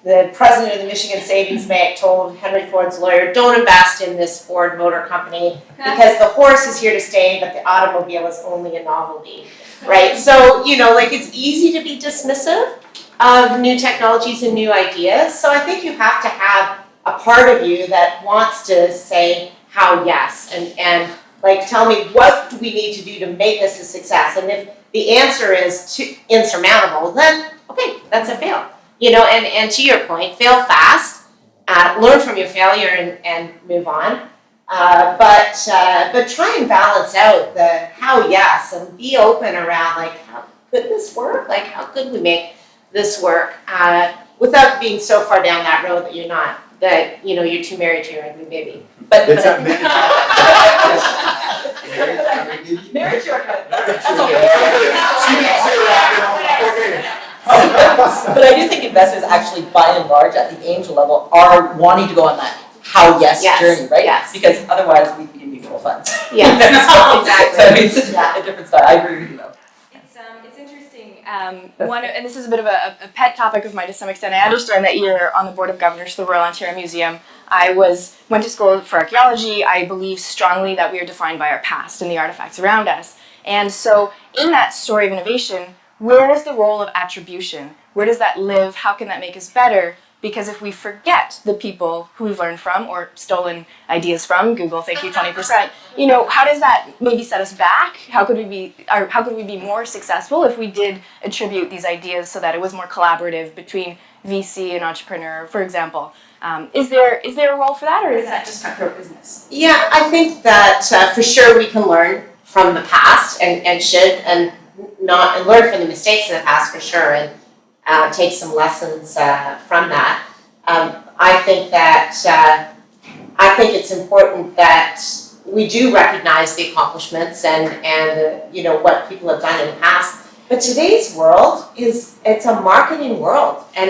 the president of the Michigan Savings Bank told Henry Ford's lawyer, don't invest in this Ford Motor Company because the horse is here to stay, but the automobile is only a novelty, right? So, it's easy to be dismissive of new technologies and new ideas. So I think you have to have a part of you that wants to say how yes, and tell me what do we need to do to make this a success. And if the answer is insurmountable, then okay, that's a fail. And to your point, fail fast, learn from your failure and move on. But try and balance out the how yes and be open around how could this work? How could we make this work without being so far down that road that you're too married to your ugly baby. But It's not Marriage to But I do think investors actually, by and large, at the angel level, are wanting to go on that how yes journey, right? Yes. Because otherwise we'd be in mutual funds. Yes, exactly. So it's a different style. I agree with you though. It's interesting. And this is a bit of a pet topic of mine to some extent. I understand that you're on the board of governors for the Royal Ontario Museum. I went to school for archaeology. I believe strongly that we are defined by our past and the artifacts around us. And so in that story of innovation, where is the role of attribution? Where does that live? How can that make us better? Because if we forget the people who we've learned from or stolen ideas from, Google, thank you 20%, how does that maybe set us back? How could we be more successful if we did attribute these ideas so that it was more collaborative between VC and entrepreneur, for example? Is there a role for that, or is that just cutthroat business? Yeah, I think that for sure we can learn from the past and should and learn from the mistakes of the past for sure and take some lessons from that. I think it's important that we do recognize the accomplishments and what people have done in the past. But today's world it's a marketing world, and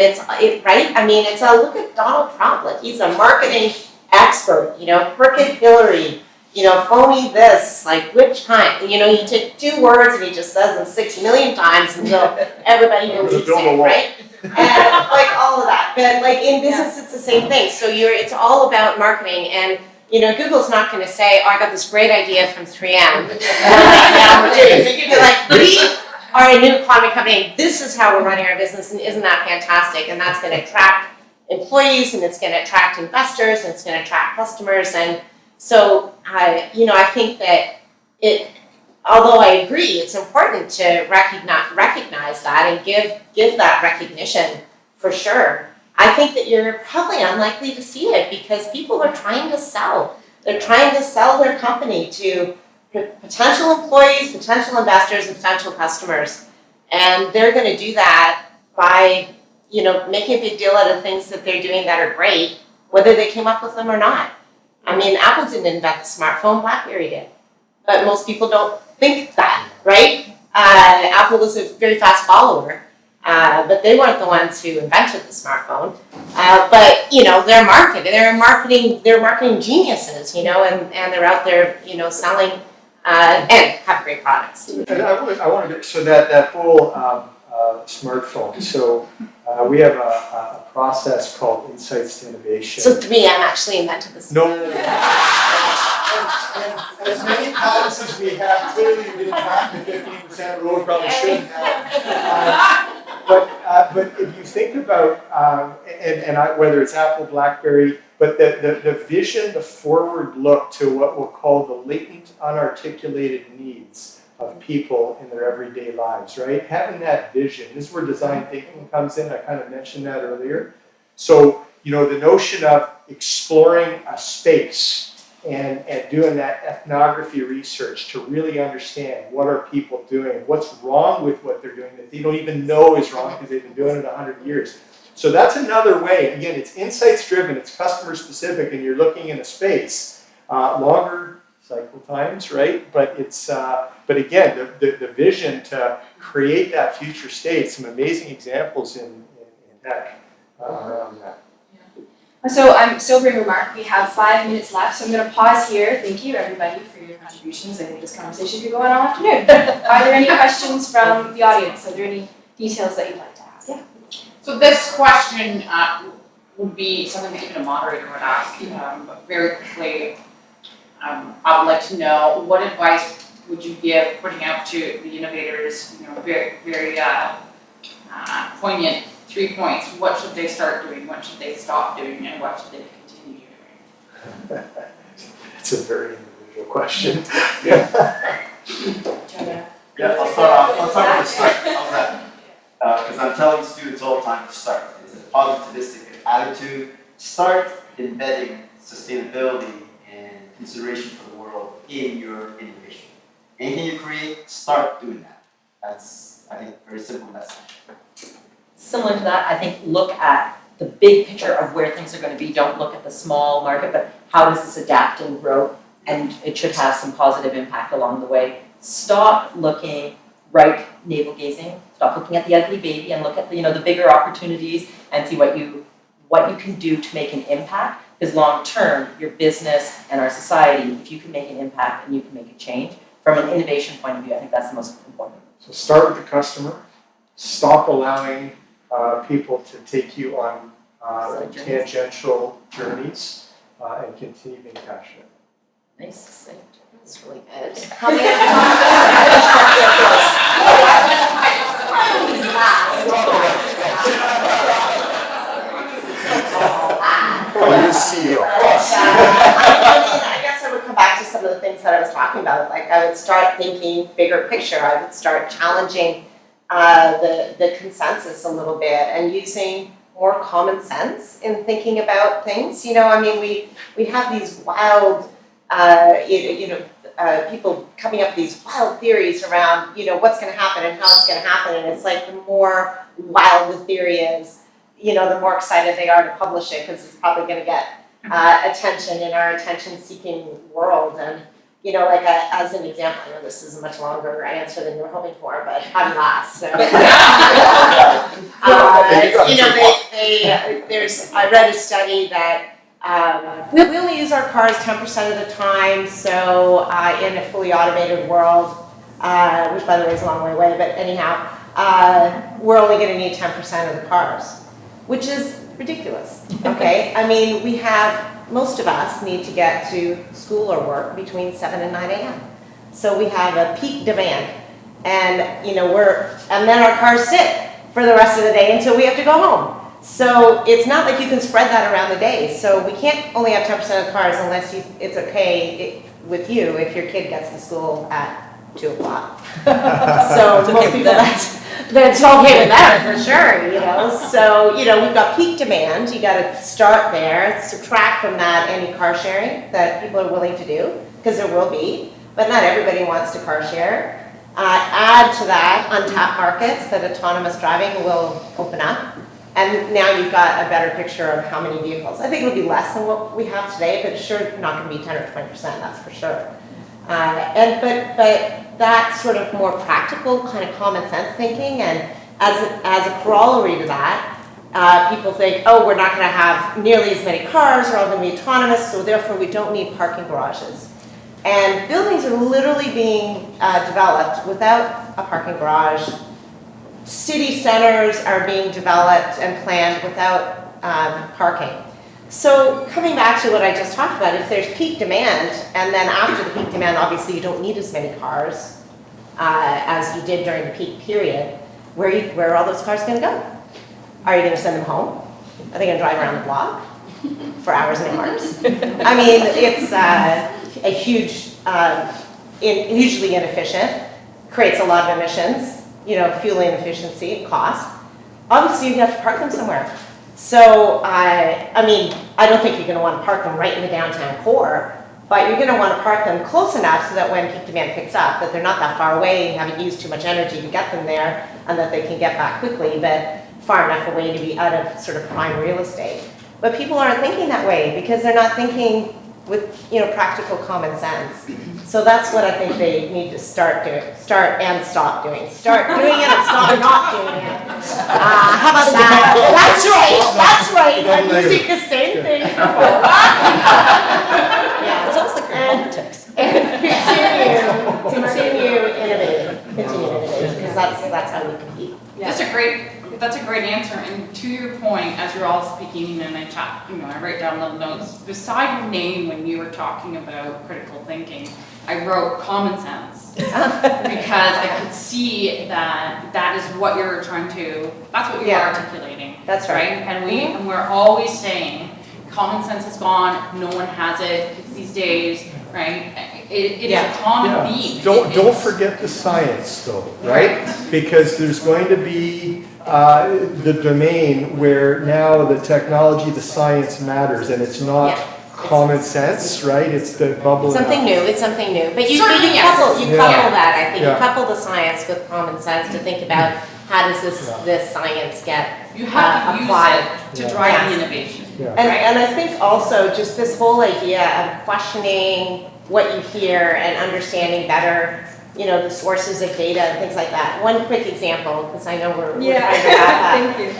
right? I mean, look at Donald Trump, he's a marketing expert. Crooked Hillary, phony this, which kind? You take 2 words and he just says them 6 million times until everybody believes it, right? And all of that. But in business, it's the same thing. So it's all about marketing, and Google's not going to say, "Oh, I got this great idea from 3M." They're going to be like, "We are a new economy company. This is how we're running our business, and isn't that fantastic?" And that's going to attract employees, and it's going to attract investors, and it's going to attract customers, and so I think that although I agree, it's important to recognize that and give that recognition for sure. I think that you're probably unlikely to see it because people are trying to sell. They're trying to sell their company to potential employees, potential investors, and potential customers. And they're going to do that by, making a big deal out of things that they're doing that are great, whether they came up with them or not. I mean, Apple didn't invent the smartphone, BlackBerry did. But most people don't think that, right? Apple was a very fast follower, but they weren't the ones who invented the smartphone. But they're marketing geniuses, and they're out there, selling and have great products. And I want to so that whole smartphone. So we have a process called Insights to Innovation. So 3M actually invented this. No. As many policies we have, clearly we didn't have the 15% rule, probably shouldn't have. But if you think about, whether it's Apple, BlackBerry, but the vision, the forward look to what we'll call the latent, unarticulated needs of people in their everyday lives, right? Having that vision, this is where design thinking comes in. I kind of mentioned that earlier. So, the notion of exploring a space and doing that ethnography research to really understand what are people doing, what's wrong with what they're doing that they don't even know is wrong because they've been doing it 100 years. So that's another way. Again, it's insights driven, it's customer specific, and you're looking in a space. Longer cycle times, right? But it's but again, the vision to create that future state. Some amazing examples in tech around that. So sobering remark, we have 5 minutes left, so I'm going to pause here. Thank you, everybody, for your contributions. I think this conversation could go on all afternoon. Are there any questions from the audience? Are there any details that you'd like to ask? Yeah. So this question would be something that even a moderator would ask, but very quickly. I would like to know, what advice would you give putting out to the innovators, very, very poignant 3 points. What should they start doing? What should they stop doing? And what should they continue doing? It's a very individual question. Yeah, I'll start with the start. How's that? Because I'm telling students all the time to start. It's a positivistic attitude. Start embedding sustainability and consideration for the world in your innovation. Anything you create, start doing that. That's, I think, a very simple message. Similar to that, I think look at the big picture of where things are going to be. Don't look at the small market, but how does this adapt and grow? And it should have some positive impact along the way. Stop looking right navel gazing. Stop looking at the ugly baby and look at the bigger opportunities and see what you can do to make an impact. Because long term, your business and our society, if you can make an impact and you can make a change, from an innovation point of view, I think that's the most important. So start with the customer. Stop allowing people to take you on tangential journeys and continue being passionate. Nice. That's really good. How many I guess I would come back to some of the things that I was talking about. Like I would start thinking bigger picture. I would start challenging the consensus a little bit and using more common sense in thinking about things. We have these wild, people coming up with these wild theories around, what's going to happen and how it's going to happen. And it's like the more wild the theory is, the more excited they are to publish it because it's probably going to get attention in our attention-seeking world. And, as an example, I know this is a much longer answer than you were hoping for, but I'm last. So. I read a study that we only use our cars 10% of the time, so in a fully automated world, which by the way is a long way away, but anyhow, we're only going to need 10% of the cars, which is ridiculous, okay? Most of us need to get to school or work between 7 and 9 a.m. So we have a peak demand, and and then our cars sit for the rest of the day until we have to go home. So it's not like you can spread that around the day. So we can't only have 10% of the cars unless it's okay with you if your kid gets to school at 2 o'clock. So most people that's okay with that for sure, So, we've got peak demand. You got to start there, subtract from that any car sharing that people are willing to do, because there will be, but not everybody wants to car share. Add to that untapped markets that autonomous driving will open up. And now you've got a better picture of how many vehicles. I think it'll be less than what we have today, but it's sure not going to be 10 or 20%, that's for sure. But that sort of more practical kind of common sense thinking, and as a corollary to that, people think, oh, we're not going to have nearly as many cars, they're all going to be autonomous, so therefore we don't need parking garages. And buildings are literally being developed without a parking garage. City centers are being developed and planned without parking. So coming back to what I just talked about, if there's peak demand, and then after the peak demand, obviously you don't need as many cars as you did during the peak period, where are all those cars going to go? Are you going to send them home? Are they going to drive around the block for hours and hours? It's a huge, hugely inefficient, creates a lot of emissions, fuel inefficiency, cost. Obviously, you have to park them somewhere. So, I don't think you're going to want to park them right in the downtown core, but you're going to want to park them close enough so that when peak demand picks up, that they're not that far away and haven't used too much energy to get them there, and that they can get back quickly. But far enough away to be out of sort of prime real estate. But people aren't thinking that way because they're not thinking with, practical common sense. So that's what I think they need to start and stop doing. Start doing it and stop not doing it. How about that? That's right. I'm using the same thing. Yeah, It's almost like politics. and continue innovating, because that's how we compete. That's a great answer. And to your point, as you're all speaking, and I write down little notes. Beside your name, when you were talking about critical thinking, I wrote common sense because I could see that is what you're trying to. That's what you're articulating. That's right. And we're always saying common sense is gone. No one has it. It's these days, right? It is a common theme. Don't forget the science, though, right? Because there's going to be the domain where now the technology, the science matters, and it's not common sense, right? It's the bubble. It's something new. But you Certainly, couple yes. that. I think Yeah. you couple the science with common sense to think about how does this science get You have to applied. use it to drive the innovation. Yeah. And I think also just this whole idea of questioning what you hear and understanding better, the sources of data and things like that. One quick example, because I know we're trying to wrap up. Thank you.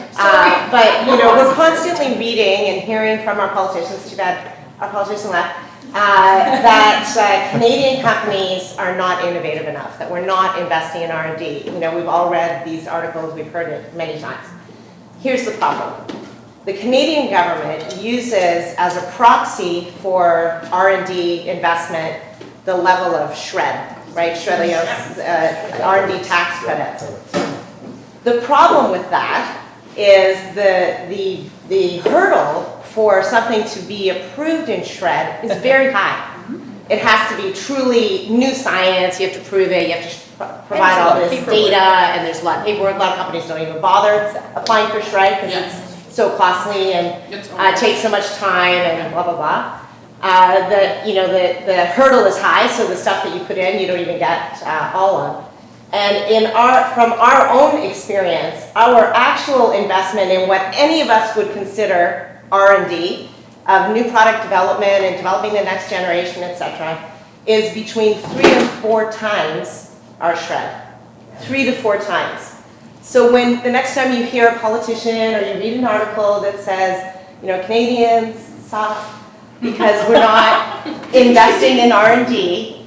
But we're constantly reading and hearing from our politicians, too bad our politician left, that Canadian companies are not innovative enough, that we're not investing in R&D. We've all read these articles, we've heard it many times. Here's the problem. The Canadian government uses as a proxy for R&D investment the level of SR&ED, right? R&D tax credits. The problem with that is the hurdle for something to be approved in SR&ED is very high. It has to be truly new science, you have to prove it, you have to provide all this data, and there's a lot of paperwork. A lot of companies don't even bother applying for SR&ED because it's so costly and takes so much time and blah, blah, blah. The hurdle is high, so the stuff that you put in, you don't even get all of. And from our own experience, our actual investment in what any of us would consider R&D, of new product development and developing the next generation, et cetera, is between 3 and 4 times our SR&ED. 3 to 4 times. So when the next time you hear a politician or you read an article that says, Canadians suck because we're not investing in R&D,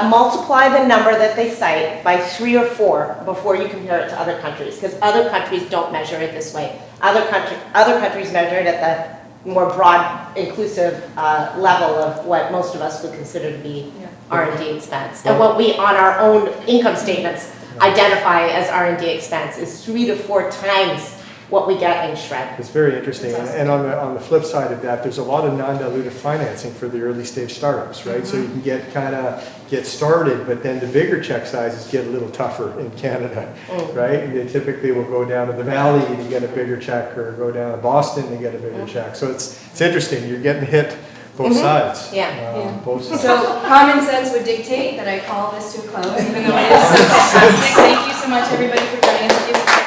multiply the number that they cite by 3 or 4 before you compare it to other countries, because other countries don't measure it this way. Other countries measure it at the more broad, inclusive level of what most of us would consider to be R&D expense. And what we, on our own income statements, identify as R&D expense is 3 to 4 times what we get in SR&ED. It's very interesting. And on the flip side of that, there's a lot of non-dilutive financing for the early stage startups, right? So you can get started, but then the bigger check sizes get a little tougher in Canada, right? And they typically will go down to the Valley to get a bigger check, or go down to Boston to get a bigger check. So it's interesting. You're getting hit both sides. Both sides. So common sense would dictate that I call this to a close, even though it is so fantastic. Thank you so much, everybody, for joining us.